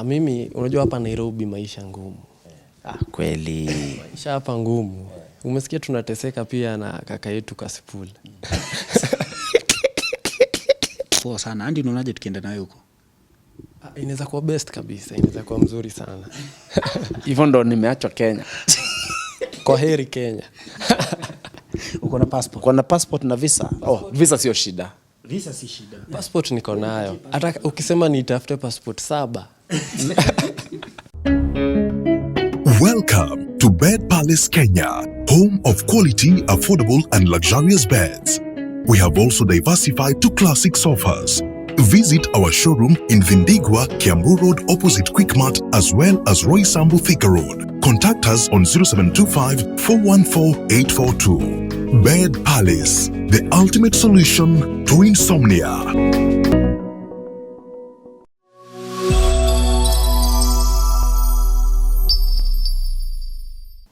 Mimi unajua hapa Nairobi maisha ngumu. Kweli. Maisha hapa ngumu. Umesikia tunateseka pia na kaka yetu Cassypool. Poa sana. Andi unaonaje tukienda nayo huko? Inaweza kuwa best kabisa, inaweza kuwa mzuri sana. Hivyo ndo nimeachwa Kenya. Kwa heri Kenya. Uko na passport? Uko na passport na visa? Visa sio shida. Visa si shida. Passport niko nayo. Hata ukisema nitafute passport 7. Welcome to Bed Palace Kenya, home of quality, affordable and luxurious beds. We have also diversified to classic sofas. Visit our showroom in Vindigua, Kiambu Road opposite Quickmart, as well as Roy Sambu Thika Road. Contact us on 0725 414 842. Bed Palace, the ultimate solution to insomnia.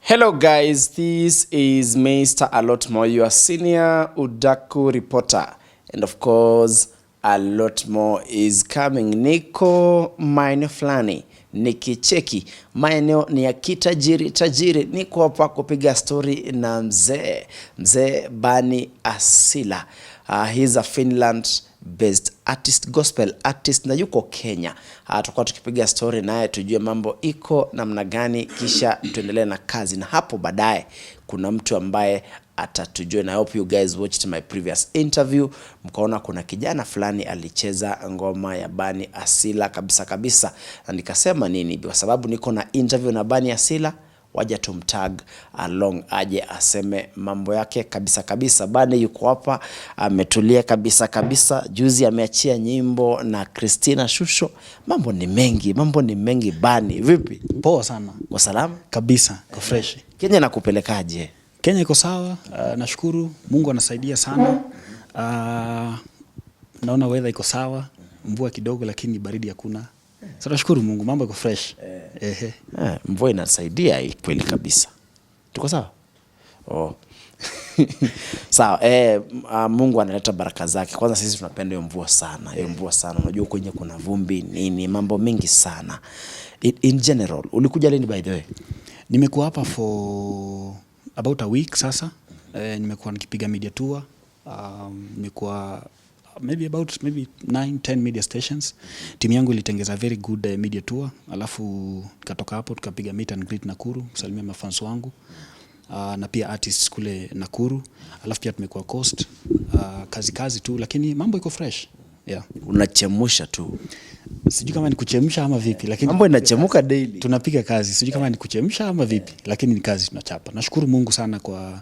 Hello guys, this is Mr. A Lot More, your senior Udaku reporter. And of course, a lot more is coming. Niko maeneo fulani, nikicheki maeneo ni ya tajiri. Niko hapa kupiga story na mzee Bani Asila. He's a Finland based artist, gospel artist na yuko Kenya. Tutakuwa tukipiga story naye tujue mambo iko namna gani, kisha tuendelee na kazi. Na hapo baadaye kuna mtu ambaye atatujue. Na I hope you guys watched my previous interview. Mkaona kuna kijana fulani alicheza ngoma ya Bani Asila kabisa. Na nikasema nini? Kwa sababu niko na interview na Bani Asila, waja tumtag along aje aseme mambo yake kabisa. Bani yuko hapa, ametulia kabisa. Juzi ameachia nyimbo na Christina Shusho. Mambo ni mengi. Bani, vipi? Poa sana. Kwa salama? Kabisa, kwa fresh. Kenya nakupelekaje? Kenya iko sawa, nashukuru. Mungu anasaidia sana. Naona weather iko sawa, mvua kidogo lakini baridi hakuna. Sasa nashukuru Mungu, mambo iko fresh. Mvua inasaidia kweli kabisa. Tuko sawa? Sawa, Mungu analeta baraka zake. Kwanza sisi tunapenda hiyo mvua sana. Unajua kwenye kuna vumbi nini, mambo mengi sana. In general, ulikuja lini by the way? Nimekuwa hapa for about a week sasa. Nimekuwa nikipiga media tour. Nimekuwa maybe 9-10 media stations. Timu yangu ilitengeza very good media tour. Alafu katoka hapo tukapiga meet and greet Nakuru, kusalimia mafans wangu. Na pia artists kule Nakuru. Alafu pia tumekuwa Coast. Kazi tu lakini mambo iko fresh. Yeah. Unachemusha tu. Sijui kama ni kuchemsha ama vipi, lakini mambo inachemuka daily. Tunapiga kazi. Sijui kama ni kuchemsha ama vipi, lakini ni kazi tunachapa. Nashukuru Mungu sana kwa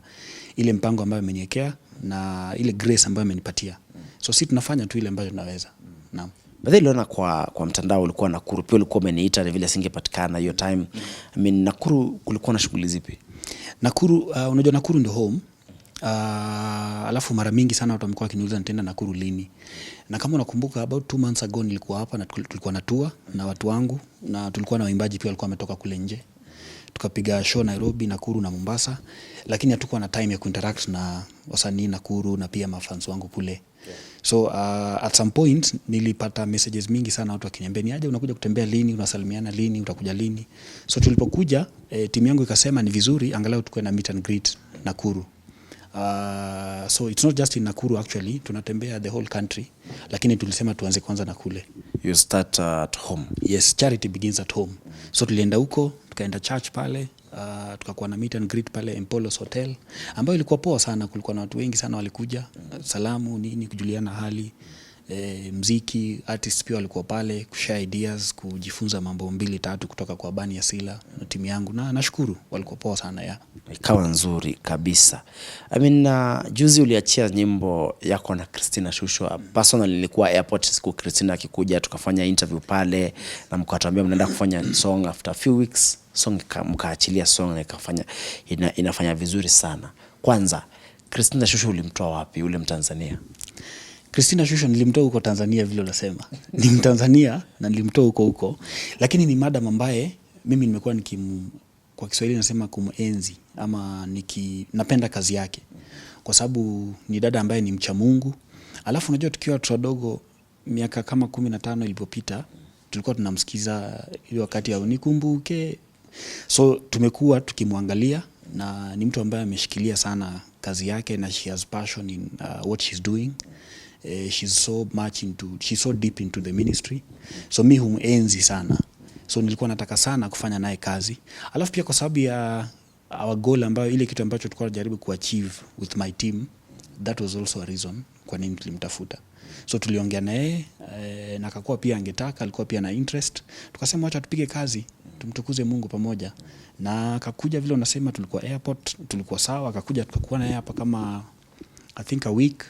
ile mpango ambayo ameniwekea na ile grace ambayo amenipatia. So sisi tunafanya tu ile ambayo tunaweza. Naam. Baadaye niliona kwa mtandao ulikuwa Nakuru, pia ulikuwa umeniita vile singepatikana hiyo time. I mean Nakuru kulikuwa na shughuli zipi? Nakuru, unajua Nakuru ndio home. Alafu mara mingi sana watu wamekuwa wakiniuliza nitaenda Nakuru lini. Na kama unakumbuka about 2 months ago nilikuwa hapa na tulikuwa na tour na watu wangu, na tulikuwa na waimbaji pia walikuwa wametoka kule nje. Tukapiga show Nairobi, Nakuru na Mombasa, lakini hatukuwa na time ya kuinteract na wasanii Nakuru na pia mafans wangu kule. So at some point nilipata messages mingi sana watu wakiniambia ni aje unakuja kutembea lini, unasalimiana lini, utakuja lini. So tulipokuja timu yangu ikasema ni vizuri angalau tukue na meet and greet Nakuru. So it's not just in Nakuru actually, tunatembea the whole country, lakini tulisema tuanze kwanza na kule. You start at home. Yes, charity begins at home. So tulienda huko, tukaenda church pale, tukakuwa na meet and greet pale Empolos Hotel, ambayo ilikuwa poa sana. Kulikuwa na watu wengi sana walikuja, salamu nini, kujuliana hali, mziki, artists pia walikuwa pale kushare ideas, kujifunza mambo 2-3 kutoka kwa Bani Asila na timu yangu, na nashukuru walikuwa poa sana ya. Ikawa nzuri kabisa. I mean juzi uliachia nyimbo yako na Christina Shusho. Personally nilikuwa airport siku Christina akikuja, tukafanya interview pale na mkatuambia mnaenda kufanya song after a few weeks. Song mkaachilia song na ikafanya inafanya vizuri sana. Kwanza Christina Shusho ulimtoa wapi, ule Mtanzania? Christina Shusho nilimtoa huko Tanzania vile unasema. Ni Mtanzania na nilimtoa huko. Lakini ni madam ambaye mimi nimekuwa kwa Kiswahili nasema kumuenzi ama napenda kazi yake. Kwa sababu ni dada ambaye ni mcha Mungu. Alafu unajua tukiwa watu wadogo miaka kama 15 ilipopita tulikuwa tunamsikiza ile wakati ya unikumbuke. So tumekuwa tukimwangalia, na ni mtu ambaye ameshikilia sana kazi yake, na she has passion in what she's doing. She's so deep into the ministry. So mi humenzi sana. So nilikuwa nataka sana kufanya naye kazi. Alafu pia kwa sababu ya our goal ambayo ile kitu ambacho tulikuwa tunajaribu kuachieve with my team, that was also a reason kwa nini tulimtafuta. So tuliongea naye na akakuwa pia angetaka, alikuwa pia na interest. Tukasema acha tupige kazi, tumtukuze Mungu pamoja. Na akakuja vile unasema, tulikuwa airport, tulikuwa sawa, akakuja tukakuwa naye hapa kama I think a week.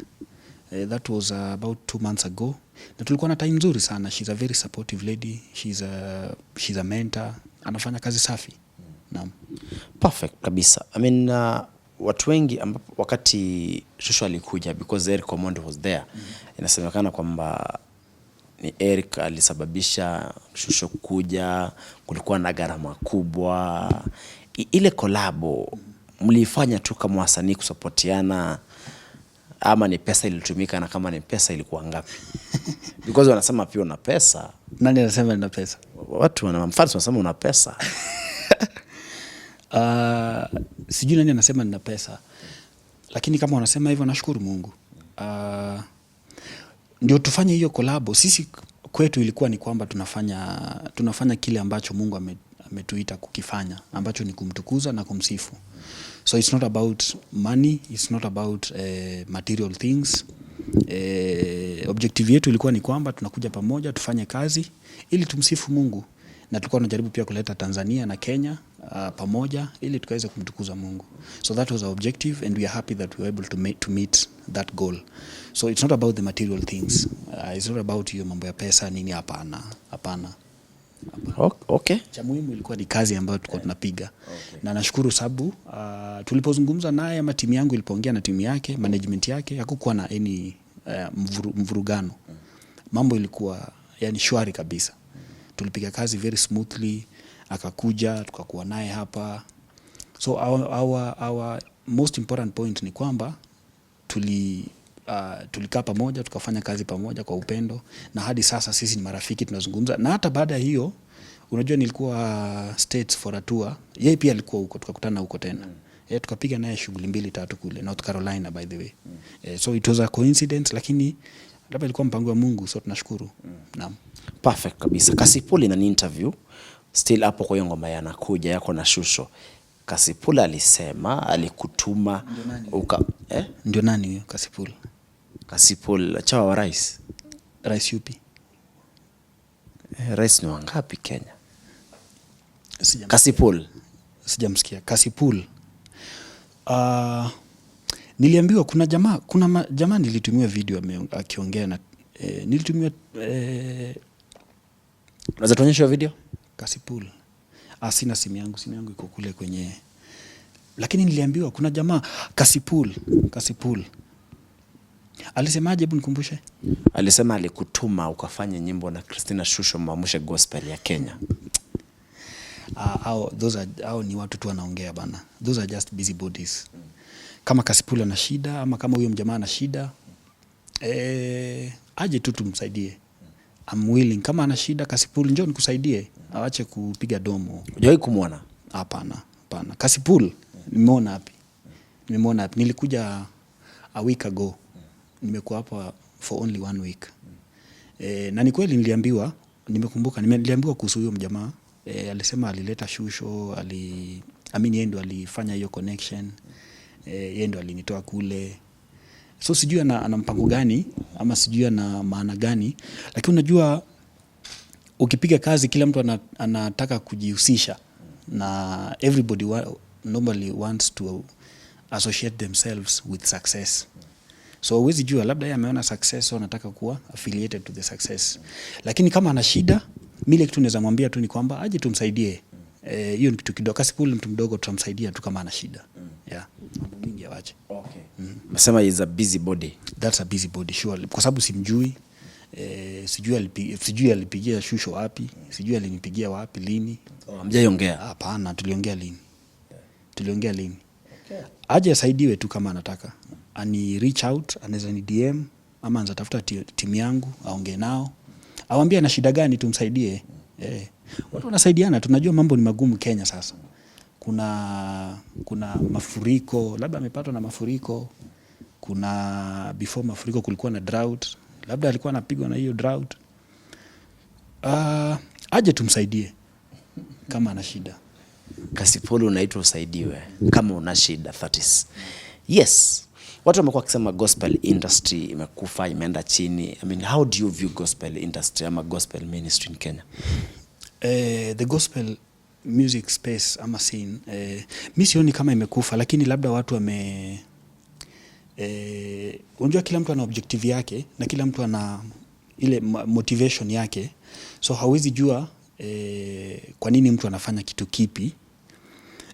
That was about 2 months ago. Na tulikuwa na time nzuri sana. She's a very supportive lady. She's a mentor. Anafanya kazi safi. Naam. Perfect kabisa. I mean, watu wengi wakati Shusho alikuja, because Eric Omondi was there, inasemekana kwamba ni Eric alisababisha Shusho kuja, kulikuwa na gharama kubwa. Ile kolabo mlifanya tu kama wasanii kusapotiana, ama ni pesa ilitumika, na kama ni pesa ilikuwa ngapi? Because wanasema pia una pesa. Nani anasema nina pesa? Watu wanasema una pesa. Sijui nani anasema nina pesa, lakini kama wanasema hivyo nashukuru Mungu. Ndio tufanye hiyo kolabo. Sisi kwetu ilikuwa ni kwamba tunafanya kile ambacho Mungu ametuita kukifanya, ambacho ni kumtukuza na kumsifu. So it's not about money, it's not about material things. Objective yetu ilikuwa ni kwamba tunakuja pamoja tufanye kazi ili tumsifu Mungu, na tulikuwa tunajaribu pia kuleta Tanzania na Kenya pamoja ili tukaweze kumtukuza Mungu. So that was our objective, and we are happy that we were able to meet that goal. So it's not about the material things. It's not about hiyo mambo ya pesa nini, hapana. Okay. Cha muhimu ilikuwa ni kazi ambayo tulikuwa tunapiga. Okay. Na nashukuru sababu tulipozungumza naye, ama timu yangu ilipoongea na timu yake, management yake, hakukuwa na any mvurugano. Mambo ilikuwa yani shwari kabisa. Tulipiga kazi very smoothly, akakuja tukakuwa naye hapa. So our most important point ni kwamba tulikaa pamoja, tukafanya kazi pamoja kwa upendo, na hadi sasa sisi ni marafiki, tunazungumza. Na hata baada hiyo, unajua nilikuwa States for a tour, yeye pia alikuwa huko, tukakutana huko tena. Tukapiga naye shughuli 2-3 kule North Carolina, by the way. So it was a coincidence, lakini labda ilikuwa mpango wa Mungu, so tunashukuru. Naam. Perfect kabisa. Cassypool ina interview still hapo kwa ngoma yanakuja yako na Shusho. Cassypool alisema alikutuma Ndio nani huyo Cassypool? Cassypool chawa wa rais. Rais yupi? Rais ni wangapi Kenya? Cassypool. Sijamsikia. Cassypool. Niliambiwa kuna jamaa nilitumiwa video akiongea na nilitumiwa unaweza tuonyesha video? Cassypool. Sina simu yangu iko kule kwenye, lakini niliambiwa kuna jamaa Cassypool. Alisemaje, hebu nikumbushe? Alisema alikutuma ukafanya nyimbo na Christina Shusho Mwamushe gospel ya Kenya. Hao ni watu tu wanaongea bana. Those are just busy bodies. Kama Cassypool ana shida, ama kama huyo mjamaa ana shida, aje tu tumsaidie. I'm willing. Kama ana shida Cassypool, njoo nikusaidie. Aache kupiga domo. Hujawahi kumuona? Hapana. Cassypool nimeona wapi? Nilikuja a week ago. Nimekuwa hapa for only 1 week. Na ni kweli niliambiwa, niliambiwa kuhusu huyo mjamaa. Alisema alileta Shusho, yeye ndo alifanya hiyo connection. Yeye ndo alinitoa kule. So sijui ana mpango gani, ama sijui ana maana gani, lakini unajua ukipiga kazi kila mtu anataka kujihusisha, na everybody normally wants to associate themselves with success. So huwezi jua, labda yeye ameona success, so anataka kuwa affiliated to the success. Lakini kama ana shida, mimi kitu naweza mwambia tu ni kwamba aje tumsaidie. Hiyo ni kitu kidogo. Cassypool mtu mdogo, tutamsaidia tu kama ana shida. Yeah. Mambo mingi awache. Okay. Nasema is a busy body. That's a busy body, sure. Kwa sababu simjui. Sijui alipigia Shusho wapi, sijui alinipigia wapi, lini. Hamjaongea? Hapana, tuliongea lini. Okay. Aje asaidiwe tu kama anataka. Ani reach out, anaweza ni DM, ama anaweza tafuta timu yangu aongee nao, awambie ana shida gani tumsaidie. Watu wanasaidiana, tunajua mambo ni magumu Kenya sasa. Kuna mafuriko, labda amepatwa na mafuriko. Kuna before mafuriko kulikuwa na drought, labda alikuwa anapigwa na hiyo drought. Aje tumsaidie kama ana shida. Cassypool unaitwa usaidiwe kama una shida, that is. Yes. Watu wamekuwa wakisema gospel industry imekufa, imeenda chini. I mean, how do you view gospel industry ama gospel ministry in Kenya? The gospel music space ama scene, mi sioni kama imekufa, lakini labda watu unajua kila mtu ana objective yake na kila mtu ana ile motivation yake. So hawezi jua kwa nini mtu anafanya kitu kipi.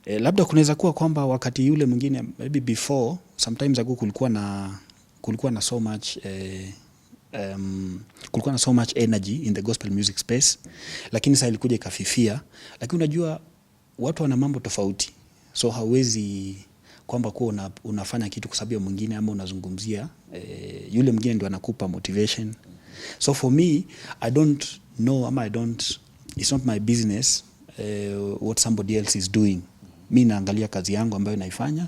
Labda kunaweza kuwa kwamba wakati yule mwingine maybe before sometimes ago kulikuwa na so much kulikuwa na so much energy in the gospel music space, lakini sasa ilikuja ikafifia. Lakini unajua watu wana mambo tofauti, so hauwezi kwamba kuwa unafanya kitu kwa sababu ya mwingine ama unazungumzia yule mwingine ndio anakupa motivation. So for me, I don't know ama it's not my business what somebody else is doing. Mi naangalia kazi yangu ambayo naifanya.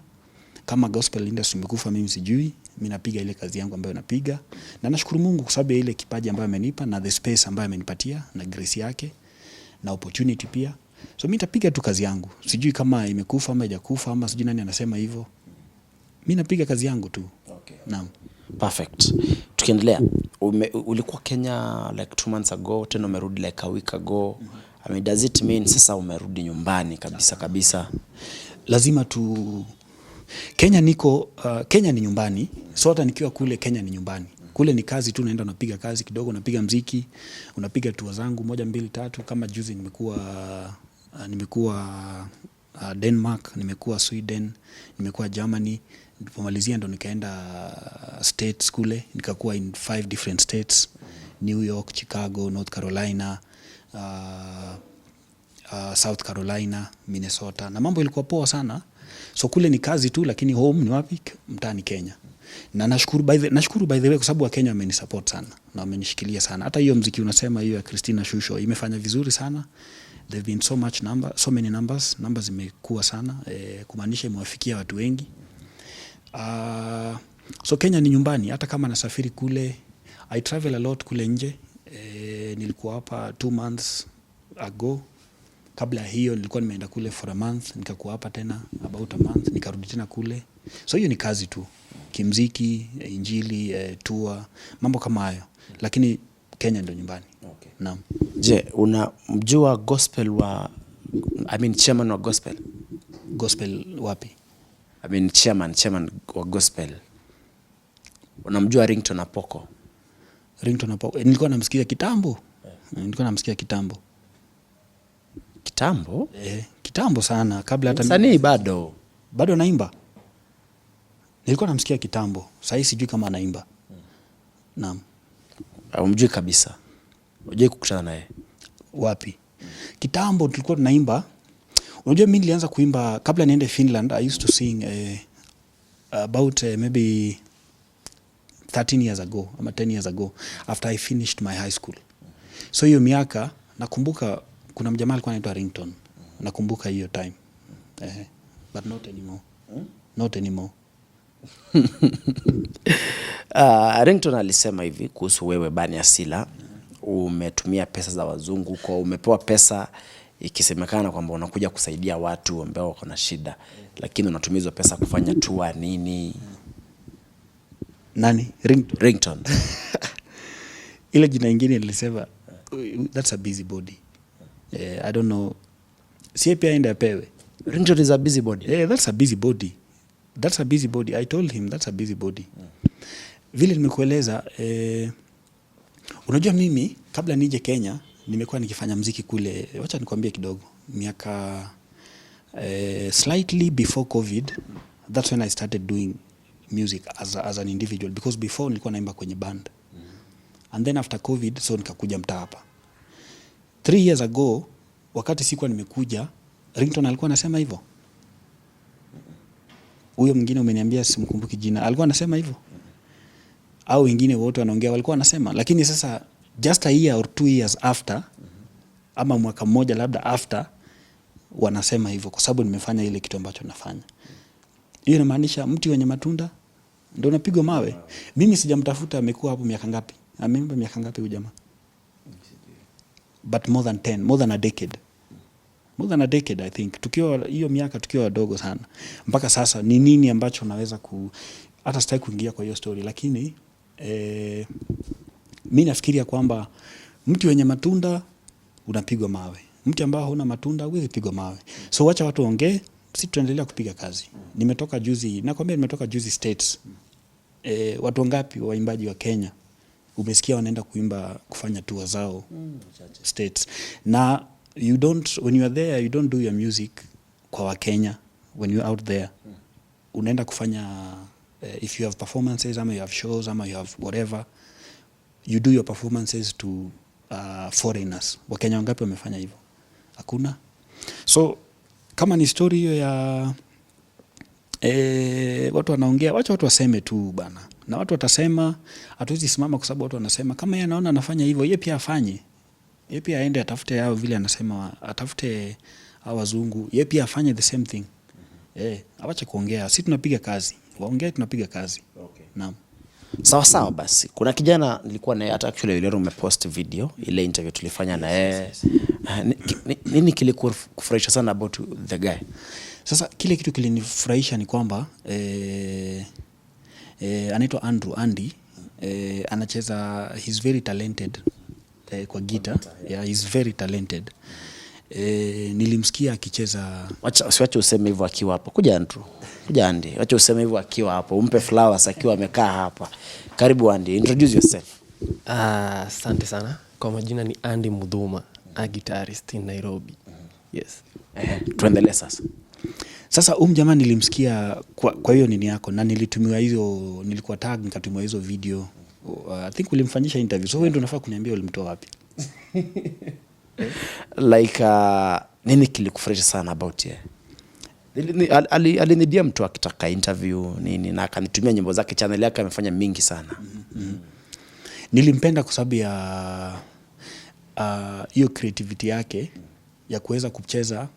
Kama gospel industry imekufa, mimi sijui. Mimi napiga ile kazi yangu ambayo napiga, na nashukuru Mungu kwa sababu ya ile kipaji ambayo amenipa na the space ambayo amenipatia na grace yake na opportunity pia. So mimi nitapiga tu kazi yangu. Sijui kama imekufa ama haijakufa ama sijui nani anasema hivyo. Mimi napiga kazi yangu tu. Okay. Naam. Perfect. Tukiendelea, ulikuwa Kenya like 2 months ago, tena umerudi like a week ago. I mean, does it mean sasa umerudi nyumbani kabisa? Lazima Kenya Kenya ni nyumbani. So hata nikiwa kule Kenya ni nyumbani. Kule ni kazi tu, naenda unapiga kazi kidogo, unapiga mziki, unapiga tour zangu 1 2 3. Kama juzi nimekuwa Denmark, nimekuwa Sweden, nimekuwa Germany. Nilipomalizia ndo nikaenda states kule, nikakuwa in 5 different states: New York, Chicago, North Carolina, South Carolina, Minnesota, na mambo ilikuwa poa sana. So kule ni kazi tu, lakini home ni wapi? Mtaani Kenya. Na nashukuru by the way kwa sababu wa Kenya wamenisupport sana na wamenishikilia sana. Hata hiyo muziki unasema hiyo ya Christina Shusho imefanya vizuri sana. There've been so many numbers zimekuwa sana, kumaanisha imewafikia watu wengi. So Kenya ni nyumbani. Hata kama nasafiri kule, I travel a lot kule nje. Nilikuwa hapa 2 months ago. Kabla hiyo nilikuwa nimeenda kule for a month, nikakuwa hapa tena about a month, nikarudi tena kule. So hiyo ni kazi tu, kimziki, injili, tour, mambo kama hayo. Lakini Kenya ndio nyumbani. Okay. Naam. Je, unamjua chairman wa gospel? Gospel wapi? Chairman wa gospel. Unamjua Ringtone APOKO? Ringtone APOKO. Nilikuwa namsikia kitambo. Kitambo? Kitambo sana, kabla hata msanii bado naimba. Nilikuwa namsikia kitambo. Sasa sijui kama anaimba. Naam. Umjui kabisa? Unajui kukutana naye? Wapi? Kitambo tulikuwa tunaimba. Unajua mimi nilianza kuimba kabla niende Finland. I used to sing about maybe 13 years ago ama 10 years ago after I finished my high school. So hiyo miaka nakumbuka kuna mjamaa alikuwa anaitwa Ringtone. Nakumbuka hiyo time. But not anymore. Not anymore. Ringtone alisema hivi kuhusu wewe Bani Asila: umetumia pesa za wazungu, kwa umepewa pesa ikisemekana kwamba unakuja kusaidia watu ambao wako na shida, lakini unatumia hizo pesa kufanya tour nini? Nani? Ringtone. Ile jina ingine nilisema that's a busybody. I don't know. Si pia enda pewe. Ringtone is a busybody. That's a busybody. I told him that's a busybody. Vile nimekueleza, unajua mimi kabla nije Kenya nimekuwa nikifanya muziki kule. Wacha nikwambie kidogo. Miaka slightly before COVID, that's when I started doing music as an individual, because before nilikuwa naimba kwenye band. And then after COVID, so nikakuja mtaa hapa. 3 years ago, wakati sikuwa nimekuja, Ringtone alikuwa anasema hivyo. Huyo mwingine umeniambia simkumbuki jina, alikuwa anasema hivyo. Au wengine wote wanaongea walikuwa wanasema, lakini sasa just a year or 2 years after ama mwaka mmoja labda after wanasema hivyo kwa sababu nimefanya ile kitu ambacho nafanya. Hiyo inamaanisha mti wenye matunda ndio unapigwa mawe. Mimi sijamtafuta amekuwa hapo miaka ngapi? Amemba miaka ngapi huyu jamaa? But more than 10, more than a decade. More than a decade I think. Tukiwa hiyo miaka tukiwa wadogo sana. Mpaka sasa ni nini ambacho naweza hata sitaki kuingia kwa hiyo story lakini mimi nafikiria kwamba mti wenye matunda unapigwa mawe. Mti ambao hauna matunda huwezi pigwa mawe. So wacha watu waongee, sisi tuendelea kupiga kazi. Nimetoka juzi States. Watu wangapi waimbaji wa Kenya umesikia wanaenda kuimba kufanya tour zao States. Na when you are there you don't do your music kwa wa Kenya. When you are out there unaenda kufanya if you have performances ama you have shows ama you have whatever, you do your performances to foreigners. Wakenya wangapi wamefanya hivyo? Hakuna. So kama ni story hiyo ya watu wanaongea, wacha watu waseme tu bana. Na watu watasema, hatuwezi simama kwa sababu watu wanasema kama yeye anaona anafanya hivyo, yeye pia afanye. Yeye pia aende atafute yao vile anasema, atafute hao wazungu, yeye pia afanye the same thing. Awache kuongea. Sisi tunapiga kazi. Waongee tunapiga kazi. Okay. Naam. Sawa basi. Kuna kijana nilikuwa naye hata actually leo umepost video ile interview tulifanya na yeye. Nini kilikufurahisha sana about the guy? Sasa kile kitu kilinifurahisha ni kwamba anaitwa Andy, anacheza, he's very talented kwa guitar. Yeah, he's very talented. Nilimsikia akicheza. Wacha useme hivyo akiwa hapo. Kuja Andy. Wacha useme hivyo akiwa hapo. Umpe flowers akiwa amekaa hapa. Karibu Andy, introduce yourself. Asante sana. Kwa majina ni Andy Mudhuma, a guitarist in Nairobi. Yes. Tuendelee sasa. Sasa jamaa nilimsikia kwa hiyo nini yako na nilitumiwa hizo, nilikuwa tag nikatumiwa hizo video. I think ulimfanyisha interview. So wewe ndio unafaa kuniambia ulimtoa wapi? Like nini kilikufurahisha sana about yeye? Alinidia mtu akitaka interview nini na akanitumia nyimbo zake, channel yake amefanya mingi sana. Nilimpenda kwa sababu ya hiyo creativity yake ya kuweza kucheza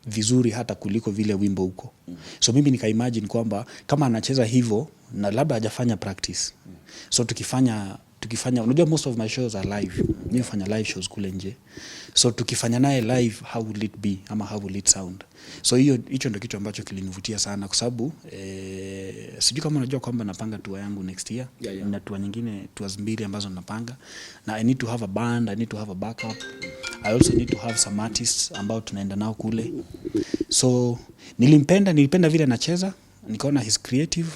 vizuri hata kuliko vile wimbo huko. So mimi nikaimagine kwamba kama anacheza hivyo na labda hajafanya practice. So tukifanya unajua most of my shows are live. Mimi hufanya live shows kule nje. So tukifanya naye live, how will it be ama how will it sound? So hicho ndio kitu ambacho kilinivutia sana kwa sababu sijui kama unajua kwamba napanga tour yangu next year. Na tour nyingine, tours 2 ambazo napanga. Na I need to have a band, I need to have a backup. I also need to have some artists ambao tunaenda nao kule. So nilipenda vile anacheza, nikaona he's creative,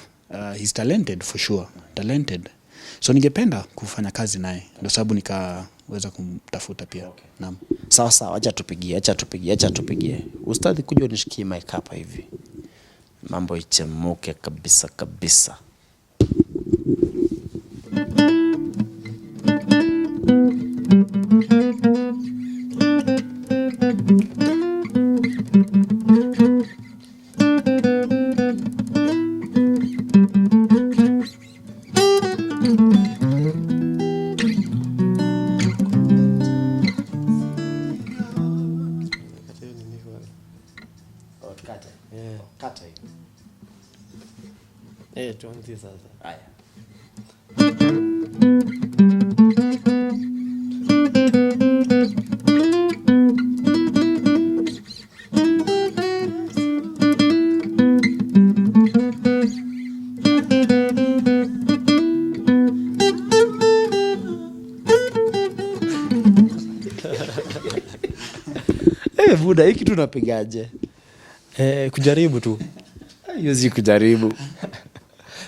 he's talented for sure, talented. So ningependa kufanya kazi naye, ndio sababu nikaweza kumtafuta pia. Okay. Naam. Sawa, acha tupigie. Ustadhi, kuja unishikie mic hapa hivi. Mambo ichemuke kabisa. Kata hiyo. Tuanzie sasa. Haya. Buda, hiki tunapigaje? Kujaribu tu. Hiyo si kujaribu.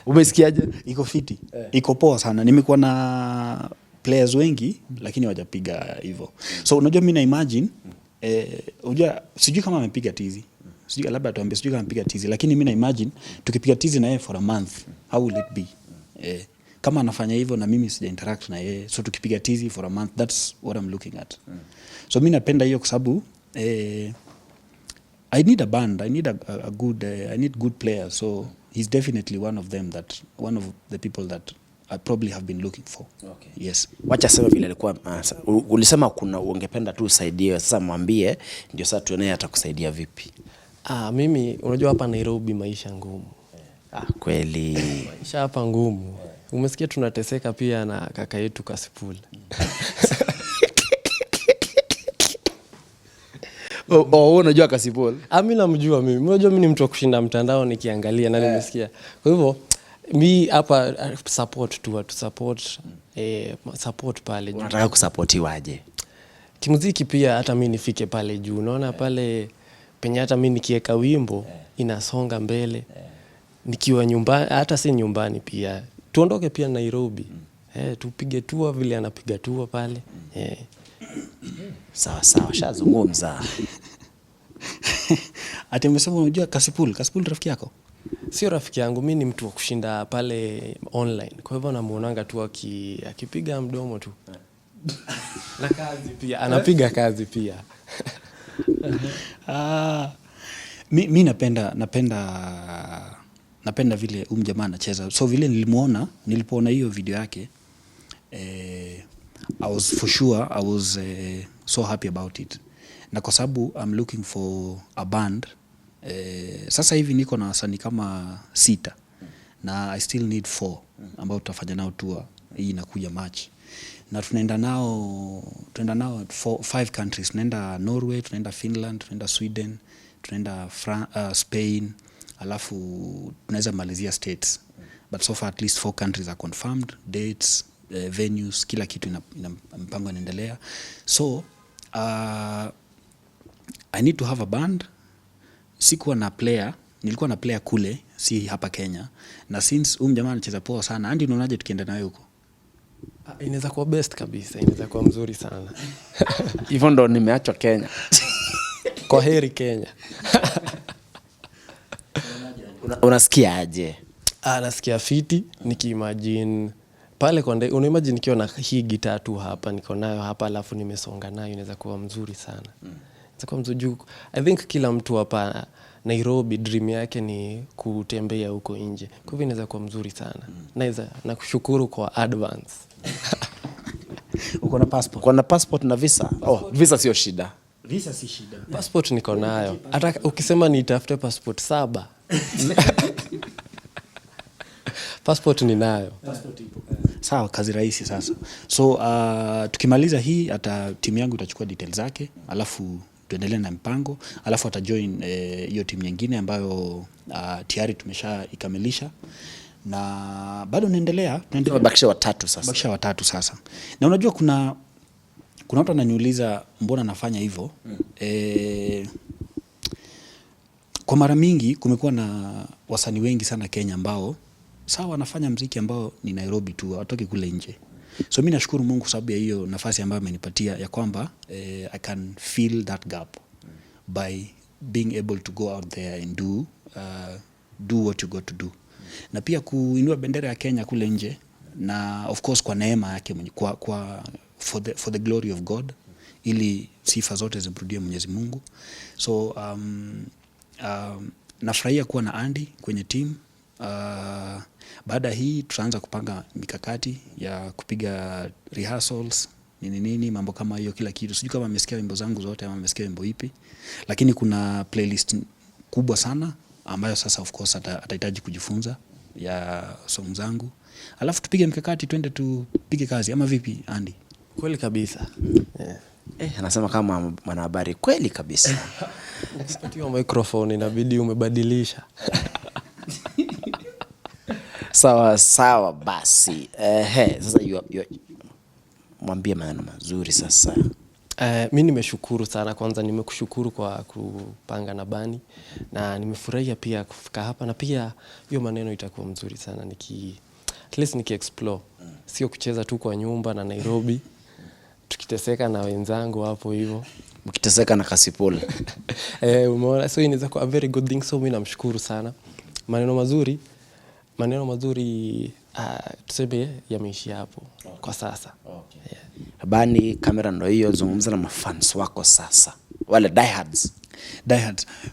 Umesikiaje? Iko fiti. Iko poa sana. Nimekuwa na players wengi lakini hawajapiga hivyo. So unajua mimi na imagine unajua sijui kama amepiga tizi. Sijui labda tuambie sijui kama amepiga tizi lakini mimi na imagine tukipiga tizi na yeye for a month, how will it be? Kama anafanya hivyo na mimi sija interact na yeye, so tukipiga tizi for a month, that's what I'm looking at. So mimi napenda hiyo kwa sababu I need a band, I need a good I need good players, so he's definitely one of the people that I probably have been looking for. Okay. Yes. Wacha sema vile alikuwa ulisema kuna ungependa tu usaidie, sasa mwambie ndio sasa tuone atakusaidia vipi. Mimi unajua hapa Nairobi maisha ngumu. Kweli. Maisha hapa ngumu. Umesikia tunateseka pia na kaka yetu Cassypool. Unajua Cassypool? Mimi namjua mimi. Unajua mimi ni mtu wa kushinda mtandao nikiangalia na nimesikia. Kwa hivyo mi hapa support tu watu support pale juu. Unataka kusupportiwa aje? Kimuziki pia hata mimi nifike pale juu. Unaona pale penye hata mimi nikiweka wimbo inasonga mbele. Nikiwa nyumbani hata si nyumbani pia. Tuondoke pia Nairobi. Tupige tour vile anapiga tour pale. Sawa, shazungumza. Ati umesema unajua Cassypool rafiki yako? Sio rafiki yangu, mimi ni mtu wa kushinda pale online. Kwa hivyo namuonanga tu akipiga mdomo tu. Na kazi pia, anapiga kazi pia. Mi napenda vile jamaa anacheza. So vile nilipoona hiyo video yake, I was so happy about it. Na kwa sababu I'm looking for a band, sasa hivi niko na wasanii kama 6 na I still need 4 ambao tutafanya nao tour hii inakuja March. Na tunaenda nao 5 countries. Tunaenda Norway, tunaenda Finland, tunaenda Sweden, tunaenda Spain, alafu tunaweza malizia States. But so far at least 4 countries are confirmed, dates, venues, kila kitu ina mpango inaendelea. So I need to have a band. Sikuwa na player, nilikuwa na player kule, si hapa Kenya. Na since jamaa anacheza poa sana, Andy unaonaje tukienda nawe huko? Inaweza kuwa best kabisa, inaweza kuwa mzuri sana. Hivyo ndo nimeachwa Kenya. Kwa heri Kenya. Unasikia aje? Nasikia fiti, nikiimagine pale konde, unaimagine nikiwa na hii gitaa tu hapa, niko nayo hapa alafu nimesonga nayo, inaweza kuwa mzuri sana. Inaweza kuwa mzuri juu. I think kila mtu hapa Nairobi dream yake ni kutembea huko nje. Kwa hivyo inaweza kuwa mzuri sana. Na kushukuru kwa advance. Uko na passport? Uko na passport na visa? Visa sio shida. Visa si shida. Passport niko nayo. Hata ukisema nitafute passport 7. Passport ninayo. Passport ipo. Sawa, kazi rahisi sasa. So tukimaliza hii hata timu yangu itachukua details zake, alafu tuendelee na mpango, alafu atajoin hiyo timu nyingine ambayo tayari tumeshaikamilisha. Na bado naendelea. Bakisha watatu sasa. Na unajua kuna watu wananiuliza mbona nafanya hivyo? Kwa mara mingi kumekuwa na wasanii wengi sana Kenya ambao sawa wanafanya muziki ambao ni Nairobi tu, hawatoki kule nje. So mimi nashukuru Mungu sababu ya hiyo nafasi ambayo amenipatia ya kwamba I can fill that gap by being able to go out there and do what you got to do. Na pia kuinua bendera ya Kenya kule nje, na of course kwa neema yake for the glory of God, ili sifa zote zimrudie Mwenyezi Mungu. So nafurahia kuwa na Andy kwenye team. Baada hii tutaanza kupanga mikakati ya kupiga rehearsals, nini mambo kama hiyo, kila kitu. Sijui kama amesikia wimbo zangu zote ama amesikia wimbo ipi, lakini kuna playlist kubwa sana ambayo sasa of course atahitaji kujifunza ya song zangu. Alafu tupige mikakati, twende tupige kazi, ama vipi Andy? Kweli kabisa. Anasema kama mwanahabari kweli kabisa. Ukipatiwa microphone inabidi umebadilisha. Sawa basi. Sasa mwambie maneno mazuri sasa. Mimi nimeshukuru sana, kwanza nimekushukuru kwa kupanga na bani, na nimefurahia pia kufika hapa, na pia hiyo maneno itakuwa mzuri sana at least explore, sio kucheza tu kwa nyumba na Nairobi tukiteseka na wenzangu hapo hivyo, mkiteseka na Cassypool. Umeona, so inaweza kuwa a very good thing. So mimi namshukuru sana, maneno mazuri tuseme yameishi hapo kwa sasa. Bani, kamera ndo hiyo, zungumza na mafans wako sasa, wale diehards.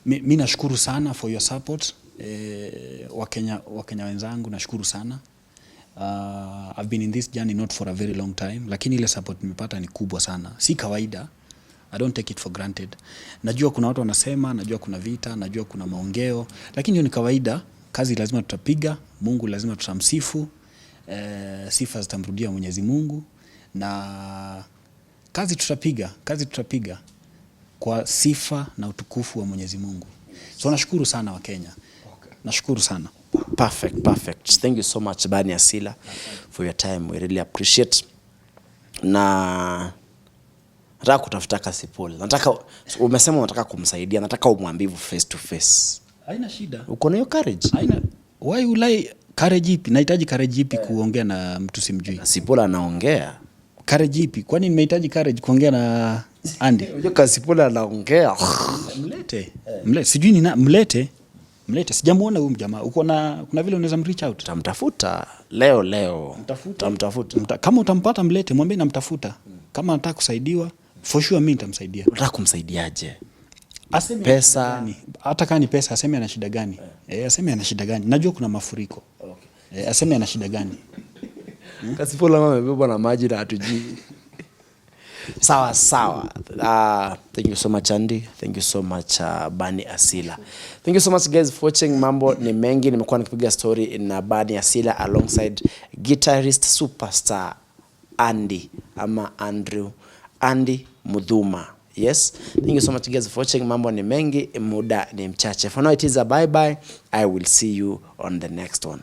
Mimi nashukuru sana for your support. Wakenya wenzangu nashukuru sana. I've been in this journey not for a very long time, lakini ile support nimepata ni kubwa sana. Si kawaida. I don't take it for granted. Najua kuna watu wanasema, najua kuna vita, najua kuna maongeo, lakini hiyo ni kawaida. Kazi lazima tutapiga, Mungu lazima tutamsifu, sifa zitamrudia Mwenyezi Mungu, na kazi tutapiga kwa sifa na utukufu wa Mwenyezi Mungu. So nashukuru sana wa Kenya. Nashukuru sana. Perfect. Thank you so much Bani Asila for your time. We really appreciate. Na nataka kutafuta Cassypool. Umesema unataka kumsaidia, nataka umwambie face to face. Haina shida. Uko na hiyo courage? Haina. Why ulai courage ipi? Nahitaji courage ipi kuongea na mtu simjui? Cassypool anaongea. Courage ipi? Kwani nimehitaji courage kuongea na Andy? Unajua Cassypool anaongea. Mlete. Sijui ni mlete. Sijamuona huyu mjamaa. Kuna vile unaweza mreach out. Tamtafuta leo. Tamtafuta. Kama utampata mlete, mwambie namtafuta. Kama anataka kusaidiwa, for sure mimi nitamsaidia. Unataka kumsaidiaje? Aseme pesa. Hata kama ni pesa, aseme ana shida gani? Aseme ana shida gani? Najua kuna mafuriko. Okay. Aseme ana shida gani? Cassypool amebebwa na maji na hatujui. Sawa. Thank you so much Andy. Thank you so much Bani Asila. Thank you so much guys for watching. Mambo ni mengi, nimekuwa nikipiga story na Bani Asila alongside guitarist superstar Andy ama Andy Mudhuma. Yes, thank you so much guys for watching. Mambo ni mengi, muda ni mchache. For now it is a bye. I will see you on the next one.